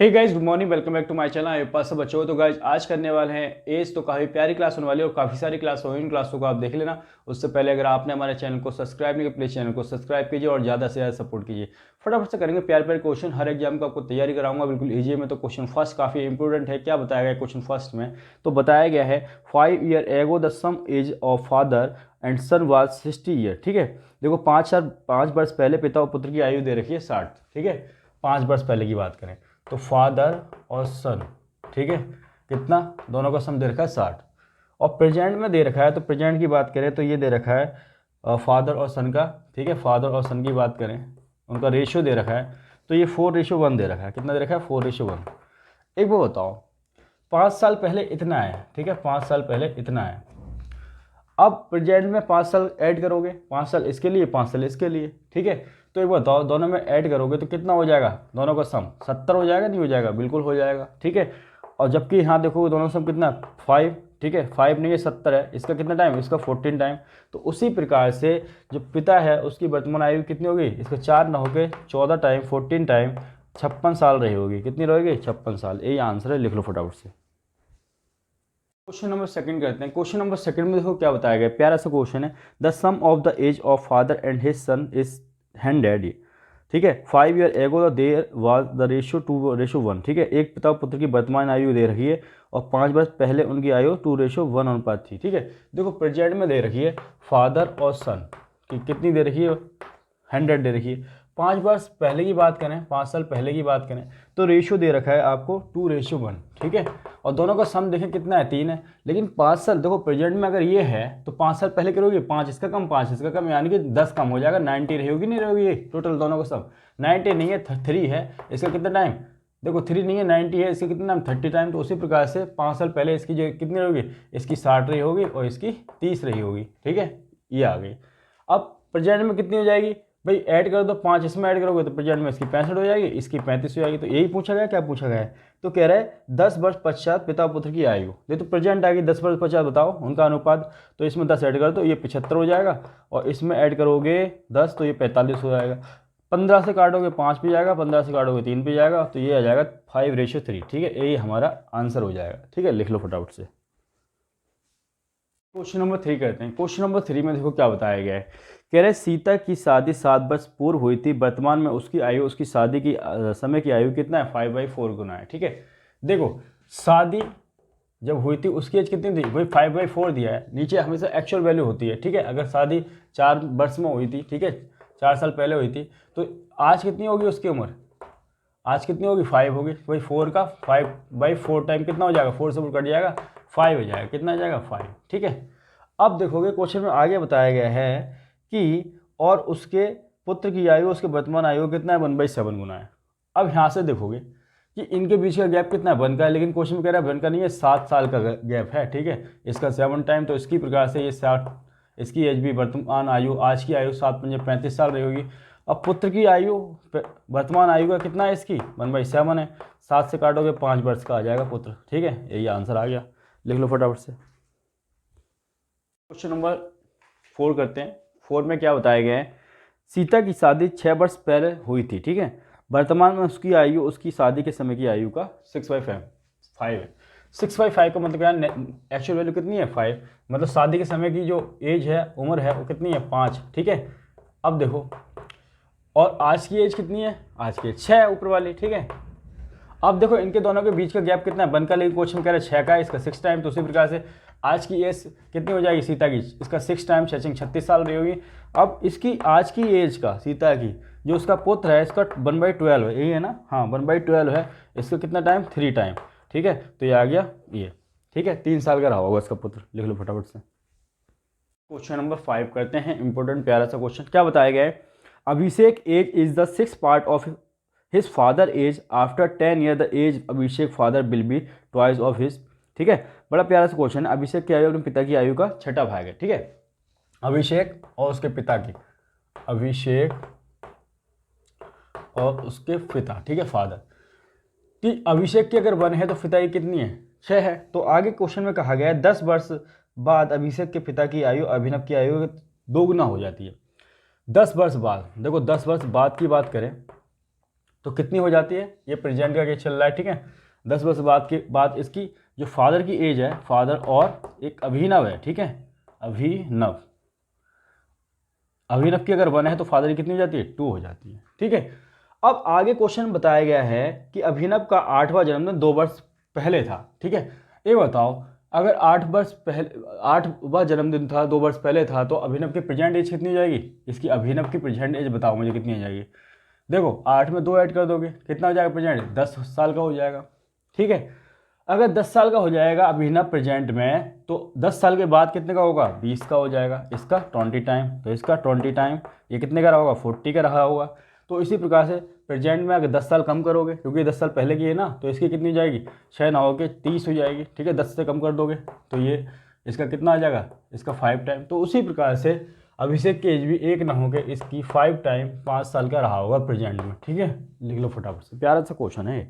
Hey guys, good morning, welcome back to my channel. मेरे पास सब बच्चों तो गाइस आज करने वाले हैं एज। तो काफ़ी प्यारी क्लास होने वाली है और काफ़ी सारी क्लास होगी, इन क्लासों को आप देख लेना। उससे पहले अगर आपने हमारे चैनल को सब्सक्राइब नहीं किया, प्लीज़ चैनल को सब्सक्राइब कीजिए और ज़्यादा से ज़्यादा सपोर्ट कीजिए। फटाफट से करेंगे प्यारे प्यारे क्वेश्चन। हर एग्जाम का आपको तैयारी कराऊंगा बिल्कुल ईजी में। तो क्वेश्चन फर्स्ट काफ़ी इंपॉर्टेंट है। क्या बताया गया क्वेश्चन फर्स्ट में? तो बताया गया है 5 year ago the sum age of father and son was 60 year. ठीक है, देखो 5 वर्ष पहले पिता और पुत्र की आयु दे रखी है 60। ठीक है, 5 वर्ष पहले की बात करें तो फादर और सन, ठीक है, कितना दोनों का सम दे रखा है 60। और प्रेजेंट में दे रखा है, तो प्रेजेंट की बात करें तो ये दे रखा है फादर और सन का। ठीक है, फादर और सन की बात करें, उनका रेशियो दे रखा है तो ये 4:1 दे रखा है। कितना दे रखा है? 4:1। एक वो बताओ, 5 साल पहले इतना है, ठीक है, 5 साल पहले इतना है। अब प्रेजेंट में 5 साल ऐड करोगे, 5 साल इसके लिए 5 साल इसके लिए। ठीक है, तो एक बताओ, दोनों में ऐड करोगे तो कितना हो जाएगा? दोनों का सम 70 हो जाएगा, नहीं हो जाएगा? बिल्कुल हो जाएगा। ठीक है, और जबकि यहाँ देखोगे दोनों सम कितना? 5। ठीक है, 5 नहीं है 70 है। इसका कितना टाइम? इसका 14 टाइम। तो उसी प्रकार से जो पिता है उसकी वर्तमान आयु कितनी होगी? इसका 4 ना होकर 14 टाइम 14 टाइम 56 साल रही होगी। कितनी रहेगी? 56 साल। यही आंसर है, लिख लो फटाफट से। क्वेश्चन नंबर सेकंड करते हैं। क्वेश्चन नंबर सेकंड में देखो क्या बताया गया, प्यारा सा क्वेश्चन है। The sum of the age of father and his son is hundred. ठीक है, 5 ईयर एगो देयर वाज द रेशियो 2:1। ठीक है, एक पिता और पुत्र की वर्तमान आयु दे रखी है और 5 वर्ष पहले उनकी आयु 2:1 अनुपात थी। ठीक है, देखो प्रेजेंट में दे रखी है फादर और सन की कितनी दे रखी है? 100 दे रखी है। 5 वर्ष पहले की बात करें, 5 साल पहले की बात करें तो रेशियो दे रखा है आपको 2:1। ठीक है, और दोनों का सम देखें कितना है? 3 है। लेकिन 5 साल देखो प्रेजेंट में अगर ये है तो 5 साल पहले करोगे, 5 इसका कम 5 इसका कम, यानी कि 10 कम हो जाएगा। 90 रहेगी, नहीं रहेगी? ये टोटल दोनों का सम 90 नहीं है, 3 है। इसका कितना टाइम? देखो 3 नहीं है, 90 है, इसका कितना टाइम? 30 टाइम। तो उसी प्रकार से 5 साल पहले इसकी जो कितनी रहेगी? इसकी 60 रही होगी और इसकी 30 रही होगी। ठीक है, ये आ गई। अब प्रेजेंट में कितनी हो जाएगी भाई? ऐड कर दो, 5 इसमें ऐड करोगे तो प्रेजेंट में इसकी 65 हो जाएगी, इसकी 35 हो जाएगी। तो यही पूछा गया। क्या पूछा गया है? तो कह रहा है 10 वर्ष पश्चात पिता पुत्र की आयु। ये तो प्रेजेंट आ गई, 10 वर्ष पश्चात बताओ उनका अनुपात। तो इसमें 10 ऐड कर दो, ये 75 हो जाएगा, और इसमें ऐड करोगे 10 तो ये 45 हो जाएगा। 15 से काटोगे 5 पे जाएगा, 15 से काटोगे 3 पे जाएगा, तो ये आ जाएगा 5:3। ठीक है, यही हमारा आंसर हो जाएगा। ठीक है, लिख लो फटाफट से। क्वेश्चन नंबर 3 करते हैं। क्वेश्चन नंबर 3 में देखो क्या बताया गया है। कह रहे सीता की शादी 7 वर्ष पूर्व हुई थी, वर्तमान में उसकी आयु उसकी शादी की समय की आयु कितना है? 5/4 गुना है। ठीक है, देखो शादी जब हुई थी उसकी एज कितनी थी? वही 5/4 दिया है, नीचे हमेशा एक्चुअल वैल्यू होती है। ठीक है, अगर शादी 4 वर्ष में हुई थी, ठीक है, 4 साल पहले हुई थी, तो आज कितनी होगी उसकी उम्र? आज कितनी होगी? 5 होगी। वही 4 का 5/4 टाइम कितना हो जाएगा? 4 से 4 कट जाएगा, 5 हो जाएगा। कितना आ जाएगा? 5। ठीक है, अब देखोगे क्वेश्चन में आगे बताया गया है कि और उसके पुत्र की आयु उसके वर्तमान आयु कितना है? 1/7 गुना है। अब यहाँ से देखोगे कि इनके बीच का गैप कितना है? 1 का है, लेकिन क्वेश्चन में कह रहा है 1 का नहीं है, 7 साल का गैप है। ठीक है, इसका 7 टाइम, तो इसकी प्रकार से ये 60, इसकी एज भी वर्तमान आयु आज की आयु 7×5 = 35 साल रही होगी। अब पुत्र की आयु वर्तमान आयु का कितना है? इसकी 1/7 है। 7 से काटोगे 5 वर्ष का आ जाएगा पुत्र। ठीक है, यही आंसर आ गया, लिख लो फटाफट से। क्वेश्चन नंबर 4 करते हैं। 4 में क्या बताया गया है? सीता की शादी 6 वर्ष पहले हुई थी। ठीक है, वर्तमान में उसकी आयु उसकी शादी के समय की आयु का 6/5 है। 6/5 का मतलब क्या है? एक्चुअल वैल्यू कितनी है? 5। मतलब शादी के समय की जो एज है, उम्र है, वो कितनी है? 5। ठीक है, अब देखो, और आज की एज कितनी है? आज की 6 है ऊपर वाली। ठीक है, अब देखो इनके दोनों के बीच का गैप कितना है? 1 का, लेकिन क्वेश्चन कह रहा है 6 का है, इसका 6 टाइम। तो उसी प्रकार से आज की एज कितनी हो जाएगी सीता की? इसका 6 टाइम 36 साल रही होगी। अब इसकी आज की एज का, सीता की, जो उसका पुत्र है, इसका 1/12 है, यही है ना? हाँ, 1/12 है। इसका कितना टाइम? 3 टाइम। ठीक है, तो ये आ गया ये। ठीक है, 3 साल का रहा होगा इसका पुत्र, लिख लो फटाफट से। क्वेश्चन नंबर 5 करते हैं। इंपॉर्टेंट प्यारा सा क्वेश्चन। क्या बताया गया है? Abhishek age is the 6th part of his father age. After 10 year the age Abhishek father will be twice of his. ठीक है, बड़ा प्यारा सा क्वेश्चन है। अभिषेक की आयु अपने पिता की आयु का 6ठा भाग है। ठीक है, अभिषेक और उसके पिता की, अभिषेक और उसके पिता, ठीक है, फादर कि अभिषेक की अगर 1 है तो पिता की कितनी है? 6 है। तो आगे क्वेश्चन में कहा गया है 10 वर्ष बाद अभिषेक के पिता की आयु अभिनव की आयु 2 गुना हो जाती है। 10 वर्ष बाद, देखो 10 वर्ष बाद की बात करें तो कितनी हो जाती है, ये प्रेजेंट का केस चल रहा है, ठीक है। 10 वर्ष बाद इसकी जो फादर की एज है, फादर और एक अभिनव है, ठीक है, अभिनव की अगर 1 है तो फादर की कितनी हो जाती है, 2 हो जाती है, ठीक है। अब आगे क्वेश्चन बताया गया है कि अभिनव का 8वां जन्मदिन 2 वर्ष पहले था, ठीक है। ये बताओ अगर 8वां जन्मदिन था 2 वर्ष पहले था, तो अभिनव की प्रेजेंट एज कितनी हो जाएगी, इसकी अभिनव की प्रेजेंट एज बताओ मुझे कितनी हो जाएगी। देखो 8 में 2 ऐड कर दोगे, कितना हो जाएगा प्रेजेंट, 10 साल का हो जाएगा, ठीक है। अगर 10 साल का हो जाएगा अभिनव प्रेजेंट में, तो 10 साल के बाद कितने का होगा, 20 का हो जाएगा, इसका 20 टाइम, तो इसका 20 टाइम ये कितने का रहा होगा, 40 का रहा होगा। तो इसी प्रकार से प्रेजेंट में अगर 10 साल कम करोगे, क्योंकि 10 साल पहले की है ना, तो इसकी कितनी हो जाएगी, 6 ना होके 30 हो जाएगी, ठीक है। 10 से कम कर दोगे तो ये इसका कितना आ जाएगा, इसका 5 टाइम। तो उसी प्रकार से अभिषेक की एज भी 1 ना होकर इसकी 5 टाइम 5 साल का रहा होगा प्रेजेंट में, ठीक है। लिख लो फटाफट से, प्यारा सा क्वेश्चन है।